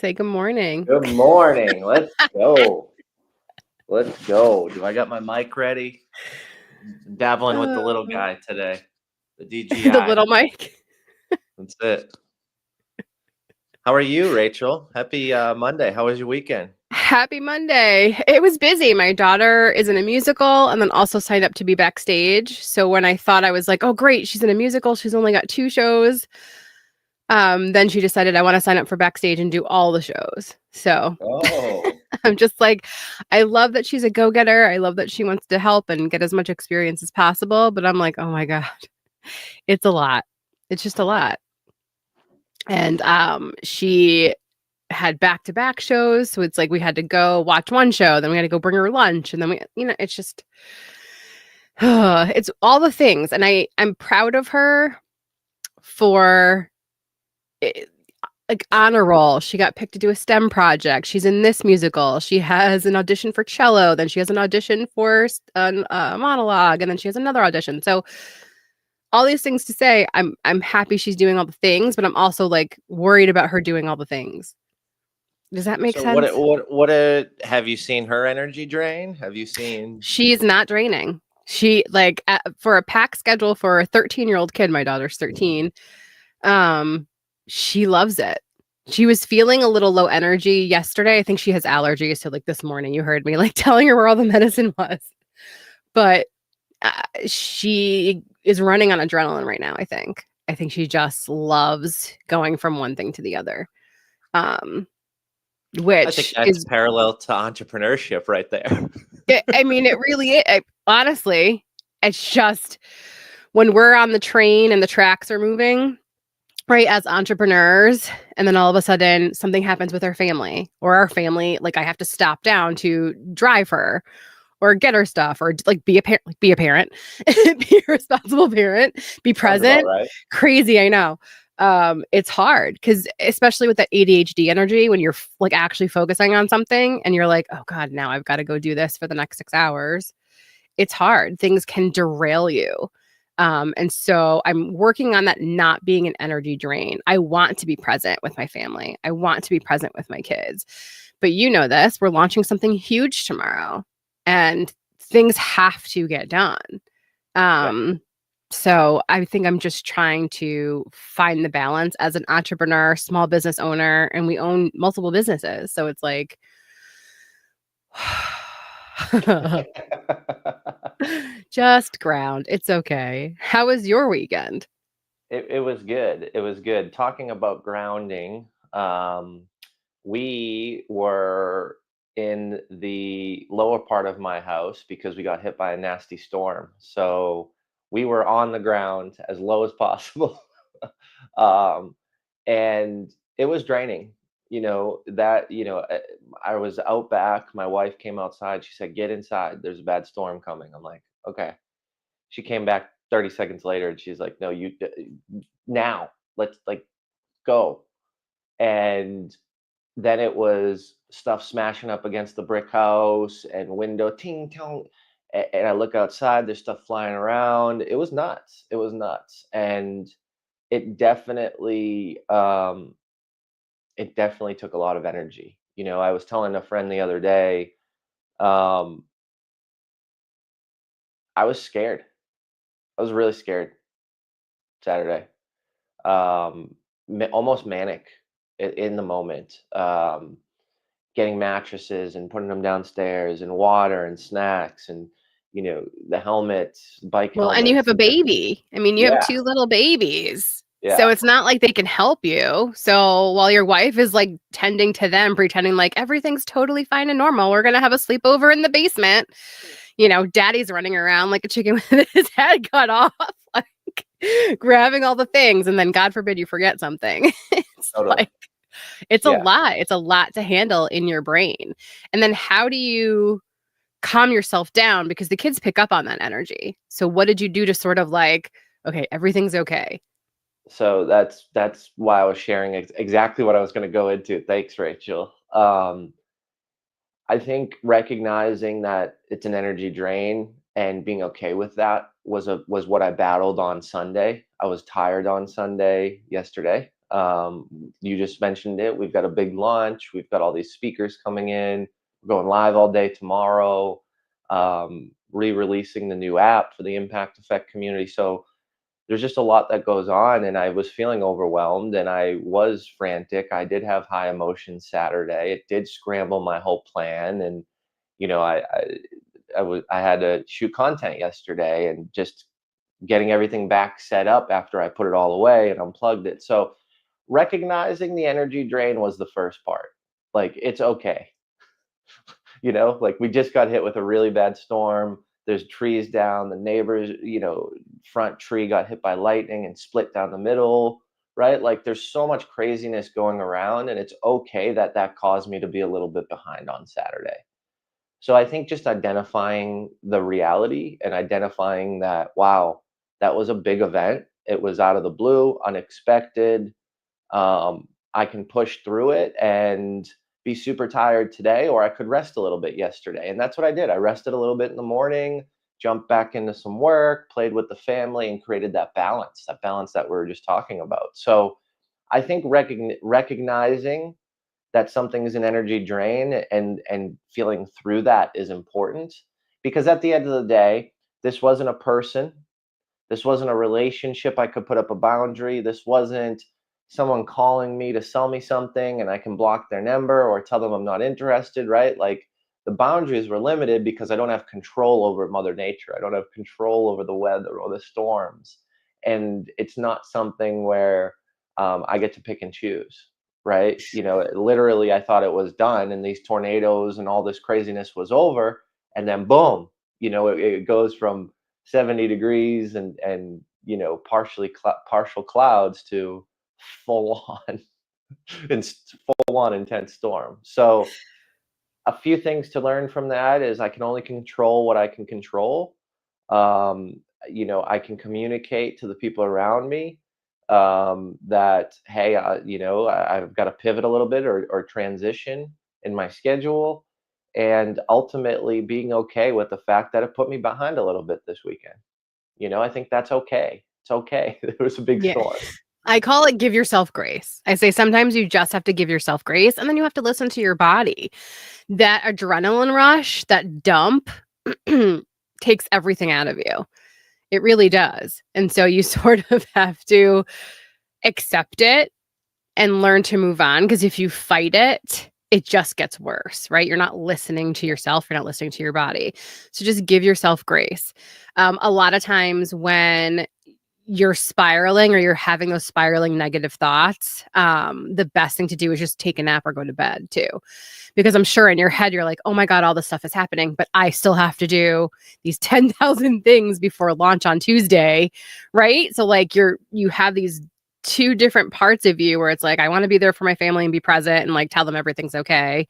Say good morning. Good morning. Let's go. Let's go. Do I got my mic ready? Dabbling with the little Oh, guy today. The the DGI. little Mike. That's it. How are you, Rachel? Happy Monday. How was your weekend? Happy Monday. It was busy. My daughter is in a musical and then also signed up to be backstage. So when I thought I was like, oh, great, she's in a musical, she's only got 2 shows. Then she decided I want to sign up for backstage and do all the shows. So Oh, I'm just like, I love that she's a go-getter. I love that she wants to help and get as much experience as possible. But I'm like, oh my God, it's a lot. It's just a lot. And she had back-to-back shows, so it's like we had to go watch one show, then we had to go bring her lunch, and then it's just it's all the things, and I'm proud of her for it, like honor roll. She got picked to do a STEM project. She's in this musical. She has an audition for cello, then she has an audition for a monologue, and then she has another audition. So all these things to say, I'm happy she's doing all the things, but I'm also like worried about her doing all the things. Does that make so sense? have you seen her energy drain? Have you seen? She's not draining. She like for a pack schedule for a 13-year-old kid, my daughter's 13. She loves it. She was feeling a little low energy yesterday. I think she has allergies. So like this morning, you heard me like telling her where all the medicine was. But she is running on adrenaline right now. I think she just loves going from one thing to the other. I think Which that's is parallel to entrepreneurship right there. I mean, it really is. Honestly, it's just when we're on the train and the tracks are moving, right, as entrepreneurs, and then all of a sudden something happens with our family or our family, like I have to stop down to drive her or get her stuff or like be a parent, be a responsible parent, be Sounds about present. right. Crazy, I know. It's hard because especially with that ADHD energy, when you're like actually focusing on something and you're like, oh God, now I've got to go do this for the next 6 hours. It's hard. Things can derail you. And so I'm working on that not being an energy drain. I want to be present with my family. I want to be present with my kids. But you know this, we're launching something huge tomorrow and things have to get done. Yeah. So I think I'm just trying to find the balance as an entrepreneur, small business owner, and we own multiple businesses. So it's like just ground. It's okay. How was your weekend? It was good. It was good. Talking about grounding, we were in the lower part of my house because we got hit by a nasty storm. So we were on the ground as low as possible. um, and it was draining. I was out back. My wife came outside. She said, "Get inside. There's a bad storm coming." I'm like, "Okay." She came back 30 seconds later and she's like, "No, now, let's like go." And then it was stuff smashing up against the brick house and window ting tong. And I look outside, there's stuff flying around. It was nuts. It was nuts. And it definitely took a lot of energy. I was telling a friend the other day, um, I was scared. I was really scared Saturday. Almost manic in the moment. Getting mattresses and putting them downstairs and water and snacks and the helmets, bike Well, and you have helmets a and just baby. I mean, you have yeah, 2 little babies. So yeah, it's not like they can help you. So while your wife is like tending to them, pretending like everything's totally fine and normal, we're going to have a sleepover in the basement. Daddy's running around like a chicken with his head cut off, like grabbing all the things. And then God forbid you forget something. It's totally, like, it's a yeah. lot. It's a lot to handle in your brain. And then how do you calm yourself down because the kids pick up on that energy. So what did you do to sort of like, okay, everything's okay? So that's why I was sharing exactly what I was going to go into. Thanks, Rachel. I think recognizing that it's an energy drain and being okay with that was what I battled on Sunday. I was tired on Sunday yesterday. You just mentioned it. We've got a big launch. We've got all these speakers coming in. We're going live all day tomorrow. Re-releasing the new app for the Impact Effect community. So there's just a lot that goes on, and I was feeling overwhelmed and I was frantic. I did have high emotions Saturday. It did scramble my whole plan, and you know, I had to shoot content yesterday, and just getting everything back set up after I put it all away and unplugged it. So recognizing the energy drain was the first part. Like, it's okay. Like, we just got hit with a really bad storm. There's trees down. The neighbors, front tree got hit by lightning and split down the middle, right? Like, there's so much craziness going around, and it's okay that that caused me to be a little bit behind on Saturday. So I think just identifying the reality and identifying that, wow, that was a big event. It was out of the blue, unexpected. I can push through it and be super tired today, or I could rest a little bit yesterday. And that's what I did. I rested a little bit in the morning, jumped back into some work, played with the family, and created that balance that we were just talking about. So I think recognizing that something is an energy drain and feeling through that is important, because at the end of the day, this wasn't a person, this wasn't a relationship I could put up a boundary, this wasn't someone calling me to sell me something and I can block their number or tell them I'm not interested, right? Like, the boundaries were limited because I don't have control over mother nature, I don't have control over the weather or the storms, and it's not something where I get to pick and choose, right? Literally, I thought it was done and these tornadoes and all this craziness was over, and then boom, it goes from 70 degrees and partial clouds to full on and full on intense storm. So a few things to learn from that is I can only control what I can control. um, I can communicate to the people around me that, hey, I've got to pivot a little bit, or transition in my schedule, and ultimately being okay with the fact that it put me behind a little bit this weekend. I think that's okay. It's okay. It was a big Yeah. storm. I call it give yourself grace. I say sometimes you just have to give yourself grace, and then you have to listen to your body. That adrenaline rush, that dump takes everything out of you. It really does. And so you sort of have to accept it and learn to move on, because if you fight it, it just gets worse, right? You're not listening to yourself, you're not listening to your body. So just give yourself grace. A lot of times when you're spiraling or you're having those spiraling negative thoughts, the best thing to do is just take a nap or go to bed too. Because I'm sure in your head, you're like, oh my God, all this stuff is happening, but I still have to do these 10,000 things before launch on Tuesday, right? So like you have these two different parts of you where it's like, I want to be there for my family and be present and like tell them everything's okay.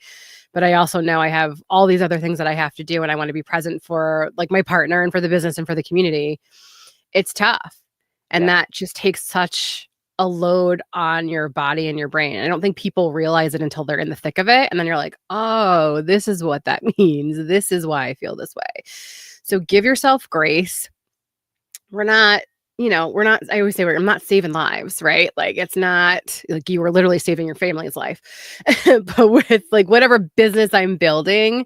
But I also know I have all these other things that I have to do, and I want to be present for like my partner and for the business and for the community. It's tough. And Yeah. that just takes such a load on your body and your brain. I don't think people realize it until they're in the thick of it. And then you're like, oh, this is what that means. This is why I feel this way. So give yourself grace. We're not, I always say I'm not saving lives, right? Like, it's not like you were literally saving your family's life. But with like whatever business I'm building,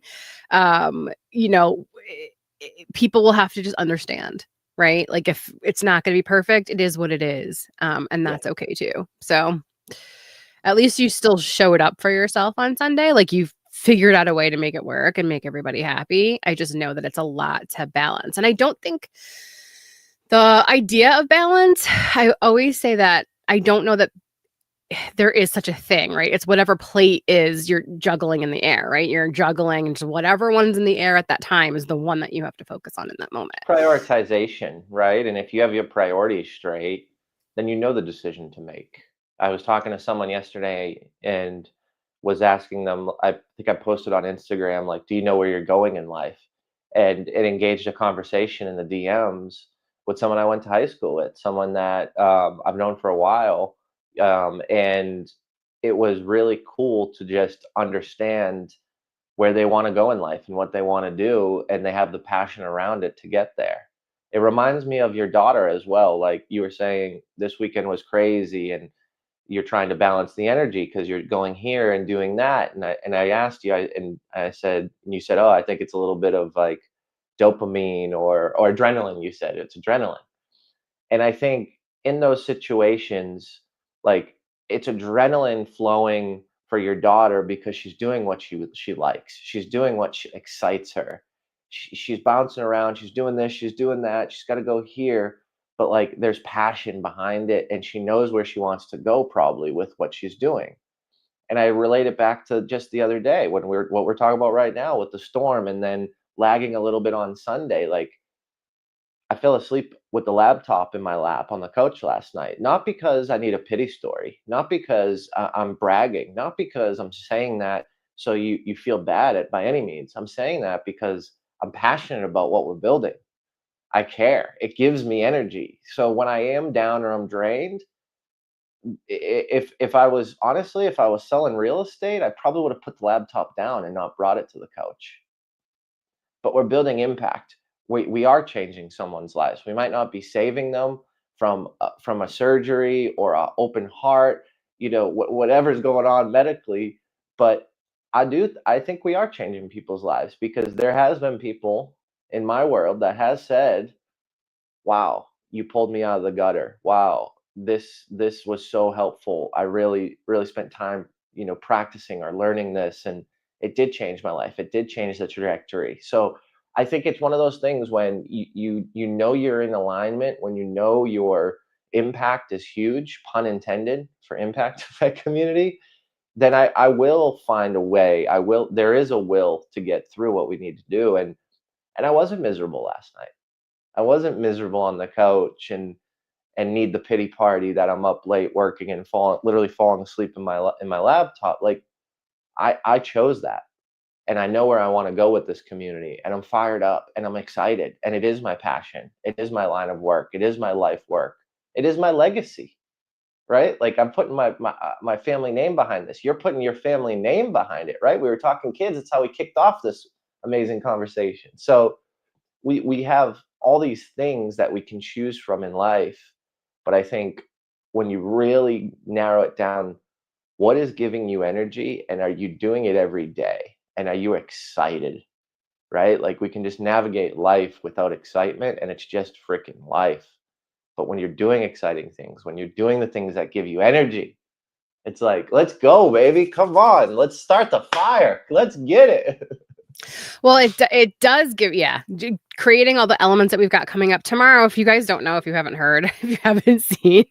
um, you know, people will have to just understand, right? Like, if it's not going to be perfect, it is what it is. And Yeah. that's okay too. So at least you still showed up for yourself on Sunday. Like, you've figured out a way to make it work and make everybody happy. I just know that it's a lot to balance. And I don't think the idea of balance, I always say that I don't know that there is such a thing, right? It's whatever plate is you're juggling in the air, right? You're juggling, and just whatever one's in the air at that time is the one that you have to focus on in that moment. Prioritization, right? And if you have your priorities straight, then you know the decision to make. I was talking to someone yesterday and was asking them, I think I posted on Instagram, like, do you know where you're going in life? And it engaged a conversation in the DMs with someone I went to high school with, someone that I've known for a while. And it was really cool to just understand where they want to go in life and what they want to do, and they have the passion around it to get there. it reminds me of your daughter as well. Like you were saying, this weekend was crazy, and you're trying to balance the energy because you're going here and doing that. And I asked you, and I said, and you said, oh, I think it's a little bit of like dopamine or adrenaline. You said it's adrenaline. And I think in those situations, like it's adrenaline flowing for your daughter because she's doing what she likes. She's doing what excites her. She's bouncing around. She's doing this. She's doing that. She's got to go here. But like there's passion behind it, and she knows where she wants to go probably with what she's doing. And I relate it back to just the other day when what we're talking about right now with the storm, and then lagging a little bit on Sunday. Like I fell asleep with the laptop in my lap on the couch last night, not because I need a pity story, not because I'm bragging, not because I'm saying that so you feel bad at by any means. I'm saying that because I'm passionate about what we're building. I care. It gives me energy. So when I am down or I'm drained, if I was honestly, if I was selling real estate, I probably would have put the laptop down and not brought it to the couch. But we're building impact. We are changing someone's lives. We might not be saving them from a surgery or an open heart, whatever's going on medically, but I think we are changing people's lives because there has been people in my world that has said, wow, you pulled me out of the gutter. Wow, this was so helpful. I really spent time, practicing or learning this, and it did change my life. It did change the trajectory. So I think it's one of those things when you know you're in alignment, when you know your impact is huge, pun intended, for impact effect community, then I will find a way. There is a will to get through what we need to do. And I wasn't miserable last night. I wasn't miserable on the couch and need the pity party that I'm up late working and literally falling asleep in my laptop. Like I chose that, and I know where I want to go with this community, and I'm fired up and I'm excited, and it is my passion. It is my line of work. It is my life work. It is my legacy, right? Like I'm putting my family name behind this. You're putting your family name behind it, right? We were talking kids. It's how we kicked off this amazing conversation. So we have all these things that we can choose from in life, but I think when you really narrow it down, what is giving you energy, and are you doing it every day, and are you excited, right? Like we can just navigate life without excitement, and it's just freaking life. But when you're doing exciting things, when you're doing the things that give you energy, it's like, let's go, baby, come on, let's start the fire, let's get it. Well, it does give, creating all the elements that we've got coming up tomorrow. If you guys don't know, if you haven't heard, if you haven't seen,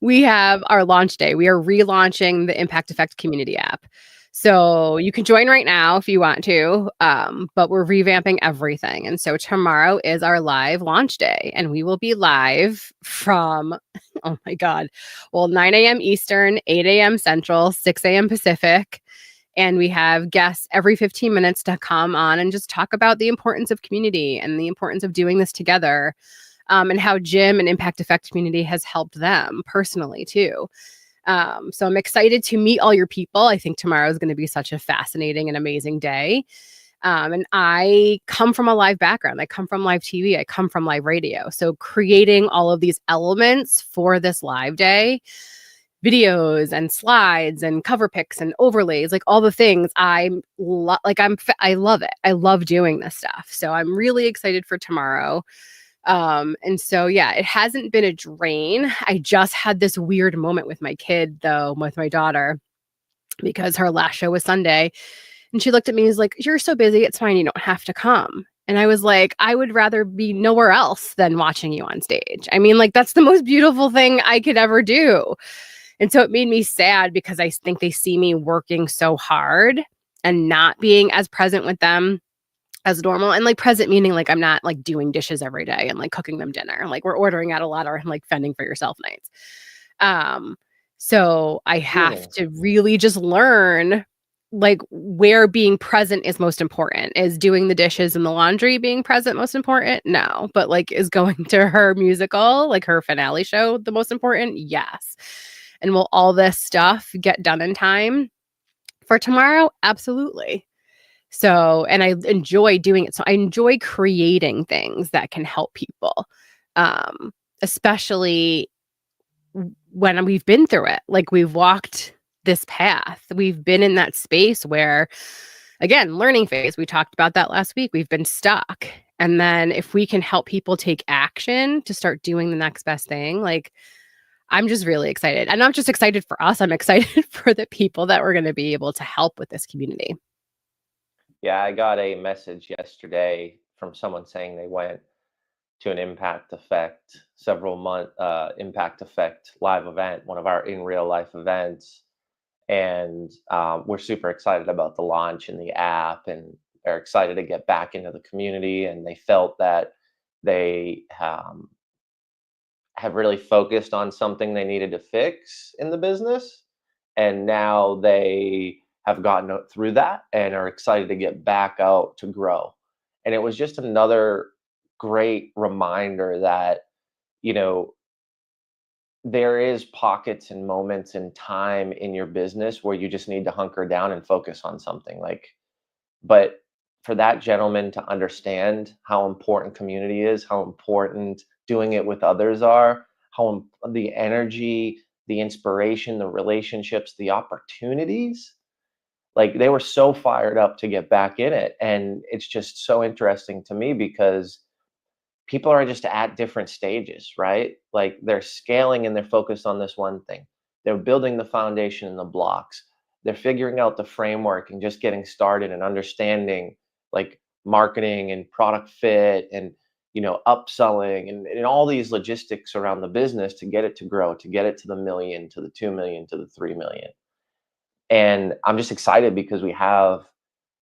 we have our launch day. We are relaunching the Impact Effect community app. So you can join right now if you want to, but we're revamping everything. And so tomorrow is our live launch day, and we will be live from, oh my God, 9 a.m. Eastern, 8 a.m. Central, 6 a.m. Pacific. And we have guests every 15 minutes to come on and just talk about the importance of community and the importance of doing this together, and how Jim and Impact Effect community has helped them personally too. So I'm excited to meet all your people. I think tomorrow is going to be such a fascinating and amazing day. And I come from a live background. I come from live TV. I come from live radio. So creating all of these elements for this live day, videos and slides and cover pics and overlays, like all the things I love it. I love doing this stuff. So I'm really excited for tomorrow. And so, it hasn't been a drain. I just had this weird moment with my kid though, with my daughter, because her last show was Sunday, and she looked at me and was like, "You're so busy. It's fine. You don't have to come." And I was like, I would rather be nowhere else than watching you on stage. I mean, like, that's the most beautiful thing I could ever do. And so it made me sad because I think they see me working so hard and not being as present with them as normal. And like present meaning like I'm not like doing dishes every day and like cooking them dinner. Like we're ordering out a lot or like fending for yourself nights. So I have to really just learn like where being present is most important. Is doing the dishes and the laundry being present most important? No. But like is going to her musical, like her finale show, the most important? Yes. And will all this stuff get done in time for tomorrow? Absolutely. So, and I enjoy doing it. So I enjoy creating things that can help people, um, especially when we've been through it. Like we've walked this path, we've been in that space where, again, learning phase, we talked about that last week, we've been stuck. And then if we can help people take action to start doing the next best thing, like I'm just really excited. And I'm just excited for us. I'm excited for the people that we're going to be able to help with this community. Yeah, I got a message yesterday from someone saying they went to an Impact Effect several month Impact Effect live event, one of our in real life events, and we're super excited about the launch and the app, and they're excited to get back into the community, and they felt that they have really focused on something they needed to fix in the business, and now they have gotten through that and are excited to get back out to grow. And it was just another great reminder that, you know, there is pockets and moments in time in your business where you just need to hunker down and focus on something. Like, but for that gentleman to understand how important community is, how important doing it with others are, the energy, the inspiration, the relationships, the opportunities, like they were so fired up to get back in it. And it's just so interesting to me because people are just at different stages, right? Like they're scaling and they're focused on this one thing. They're building the foundation and the blocks. They're figuring out the framework and just getting started and understanding like marketing and product fit and upselling and all these logistics around the business to get it to grow, to get it to the million, to the 2 million, to the 3 million. And I'm just excited because we have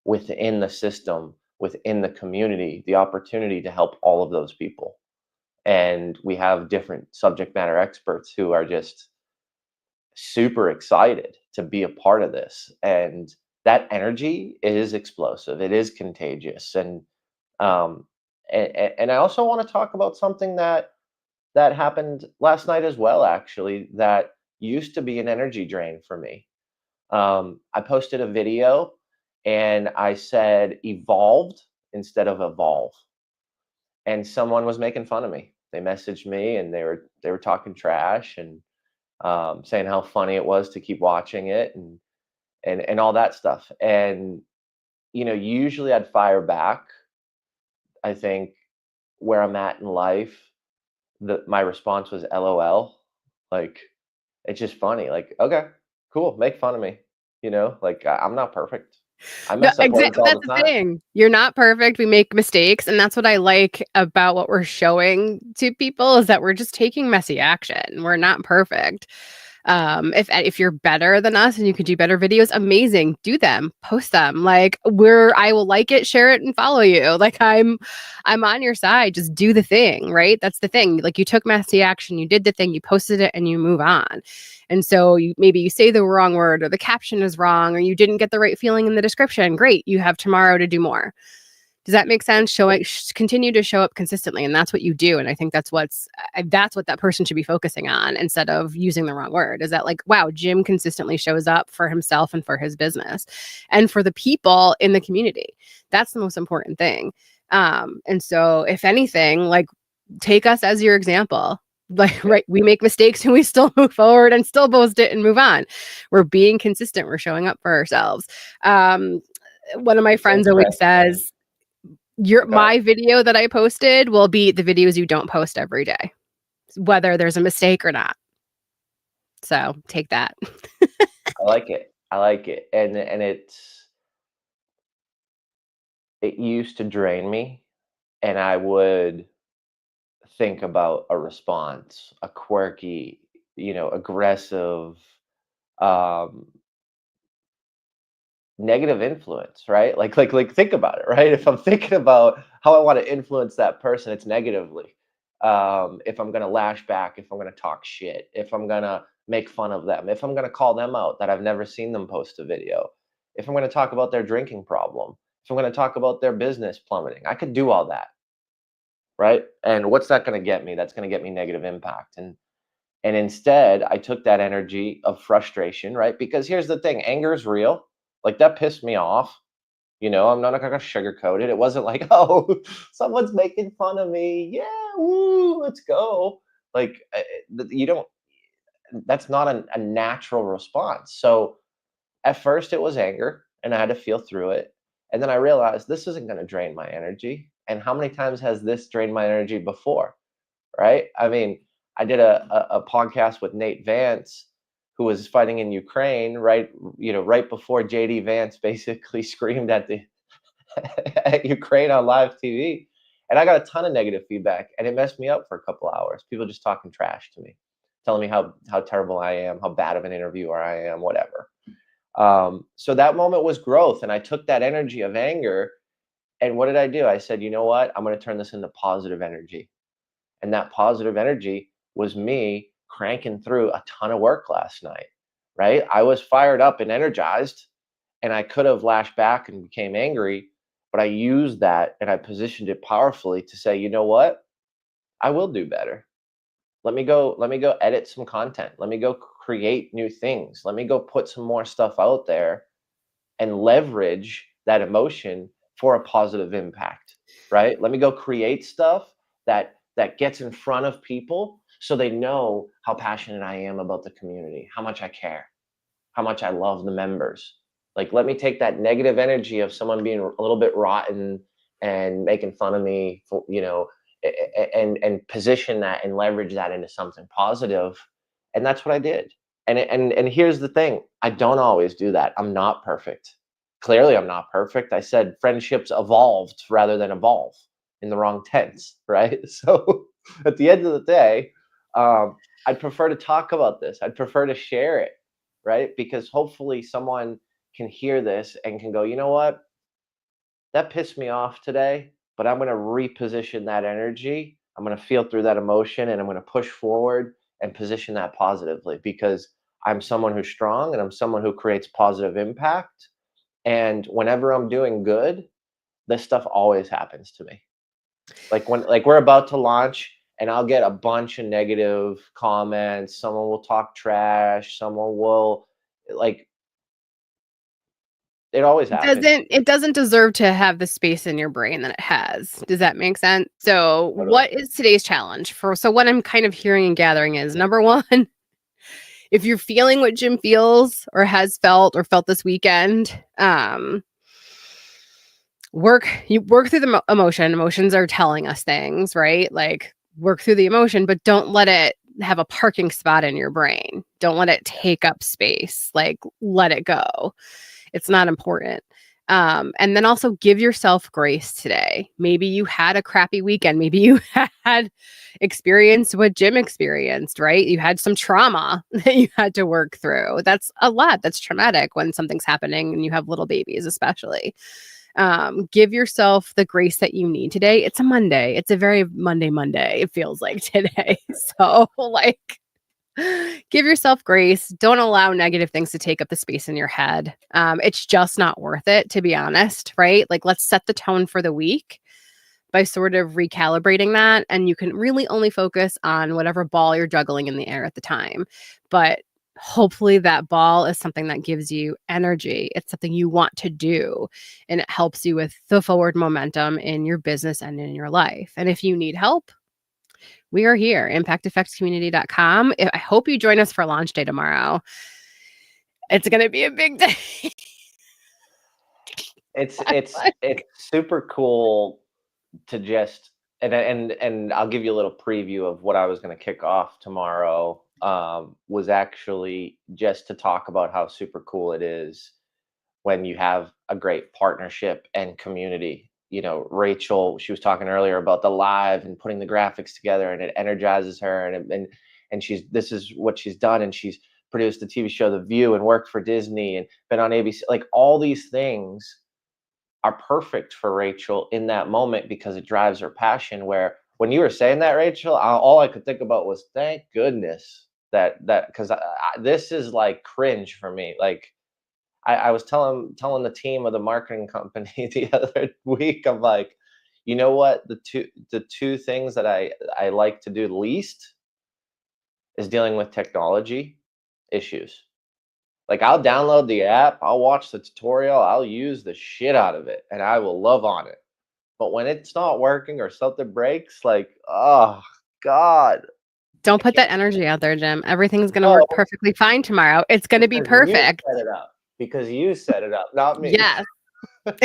within the system, within the community, the opportunity to help all of those people. And we have different subject matter experts who are just super excited to be a part of this. And that energy is explosive. It is contagious. Um, and I also want to talk about something that happened last night as well, actually, that used to be an energy drain for me. I posted a video and I said evolved instead of evolve. And someone was making fun of me. They messaged me and they were talking trash and saying how funny it was to keep watching it and all that stuff. And usually I'd fire back. I think where I'm at in life, my response was LOL. Like it's just funny. Like, okay, cool, make fun of me. Like I'm not perfect. I No, mess up words exactly. all That's the the time. thing. You're not perfect. We make mistakes. And that's what I like about what we're showing to people is that we're just taking messy action. We're not perfect. If you're better than us and you can do better videos, amazing. Do them, post them. Like I will like it, share it, and follow you. Like I'm on your side. Just do the thing, right? That's the thing. Like you took messy action, you did the thing, you posted it, and you move on. And so maybe you say the wrong word or the caption is wrong or you didn't get the right feeling in the description. Great, you have tomorrow to do more. Does that make sense? Continue to show up consistently, and that's what you do. And I think that's what that person should be focusing on instead of using the wrong word. Is that like, wow, Jim consistently shows up for himself and for his business, and for the people in the community. That's the most important thing. And so, if anything, like take us as your example. Like, right, we make mistakes and we still move forward and still post it and move on. We're being consistent. We're showing up for ourselves. One of my It's friends always interesting. says, Okay. my video that I posted will be the videos you don't post every day, whether there's a mistake or not. So take that. I like it. I like it. And it used to drain me, and I would think about a response, a quirky, aggressive, um, negative influence, right? Like think about it, right? If I'm thinking about how I want to influence that person, it's negatively. If I'm gonna lash back, if I'm gonna talk shit, if I'm gonna make fun of them, if I'm gonna call them out that I've never seen them post a video, if I'm gonna talk about their drinking problem, if I'm gonna talk about their business plummeting, I could do all that, right? And what's that gonna get me? That's gonna get me negative impact. And instead, I took that energy of frustration, right? Because here's the thing, anger is real. Like that pissed me off. I'm not gonna sugarcoat it. It wasn't like, oh, someone's making fun of me. Yeah, woo, let's go. Like, you don't. That's not a natural response. So at first it was anger, and I had to feel through it. And then I realized this isn't going to drain my energy. And how many times has this drained my energy before? Right? I mean, I did a podcast with Nate Vance, who was fighting in Ukraine, right? Right before JD Vance basically screamed at Ukraine on live TV. And I got a ton of negative feedback, and it messed me up for a couple hours. People just talking trash to me, telling me how terrible I am, how bad of an interviewer I am, whatever. So that moment was growth, and I took that energy of anger, and what did I do? I said, you know what? I'm going to turn this into positive energy. And that positive energy was me cranking through a ton of work last night, right? I was fired up and energized, and I could have lashed back and became angry, but I used that and I positioned it powerfully to say, you know what? I will do better. Let me go edit some content. Let me go create new things. Let me go put some more stuff out there and leverage that emotion for a positive impact, right? Let me go create stuff that gets in front of people so they know how passionate I am about the community, how much I care, how much I love the members. Like, let me take that negative energy of someone being a little bit rotten and making fun of me for, and position that and leverage that into something positive. And that's what I did. And here's the thing, I don't always do that. I'm not perfect. Clearly, I'm not perfect. I said friendships evolved rather than evolve in the wrong tense, right? So at the end of the day, I'd prefer to talk about this. I'd prefer to share it, right? Because hopefully someone can hear this and can go, you know what? That pissed me off today, but I'm going to reposition that energy. I'm going to feel through that emotion, and I'm going to push forward and position that positively, because I'm someone who's strong and I'm someone who creates positive impact. And whenever I'm doing good, this stuff always happens to me. Like we're about to launch, and I'll get a bunch of negative comments. Someone will talk trash. Someone will, like, it always happens. It doesn't deserve to have the space in your brain that it has. Does that make sense? So, Totally. what is today's challenge for? So, what I'm kind of hearing and gathering is number one, if you're feeling what Jim feels or has felt or felt this weekend, work through the emotion. Emotions are telling us things, right? Like, work through the emotion, but don't let it have a parking spot in your brain. Don't let it take up space. Like, let it go. It's not important. And then also give yourself grace today. Maybe you had a crappy weekend. Maybe you had experienced what Jim experienced, right? You had some trauma that you had to work through. That's a lot. That's traumatic when something's happening and you have little babies, especially. Give yourself the grace that you need today. It's a Monday. It's a very Monday, it feels like today. So, like, give yourself grace. Don't allow negative things to take up the space in your head. It's just not worth it, to be honest, right? Like, let's set the tone for the week by sort of recalibrating that. And you can really only focus on whatever ball you're juggling in the air at the time. But hopefully that ball is something that gives you energy. It's something you want to do, and it helps you with the forward momentum in your business and in your life. And if you need help, we are here, impacteffectscommunity.com. I hope you join us for launch day tomorrow. It's going to be a big day. It's super cool to just, and I'll give you a little preview of what I was going to kick off tomorrow. Was actually just to talk about how super cool it is when you have a great partnership and community. Rachel, she was talking earlier about the live and putting the graphics together, and it energizes her, and this is what she's done, and she's produced the TV show The View and worked for Disney and been on ABC. Like, all these things are perfect for Rachel in that moment because it drives her passion. Where when you were saying that, Rachel, all I could think about was, thank goodness that because this is like cringe for me. Like, I was telling the team of the marketing company the other week, I'm like, you know what? The two things that I like to do least is dealing with technology issues. Like, I'll download the app, I'll watch the tutorial, I'll use the shit out of it, and I will love on it. But when it's not working or something breaks, like, oh god, Don't I put that can't. energy out there, Jim. Everything's gonna No, work perfectly fine tomorrow. It's gonna be because you perfect. set it up. Because you set it up, not me. Yes,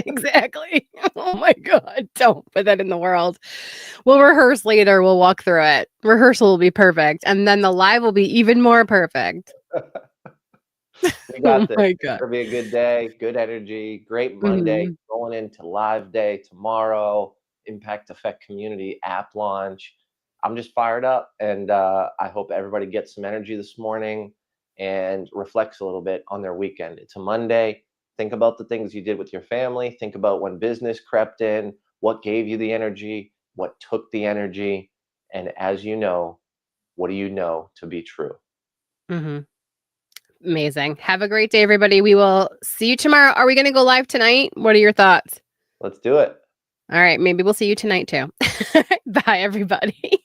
exactly. Oh my god, don't put that in the world. We'll rehearse later, we'll walk through it. Rehearsal will be perfect, and then the live will be even more perfect. We Oh got this. my It's god. gonna be a good day, good energy, great Monday, Mhm. going into live day tomorrow, Impact Effect Community app launch. I'm just fired up, and I hope everybody gets some energy this morning and reflects a little bit on their weekend. It's a Monday. Think about the things you did with your family. Think about when business crept in, what gave you the energy, what took the energy, and as you know, what do you know to be true? Mhm. Amazing. Have a great day, everybody. We will see you tomorrow. Are we gonna go live tonight? What are your thoughts? Let's do it. All right, maybe we'll see you tonight too. Bye, everybody.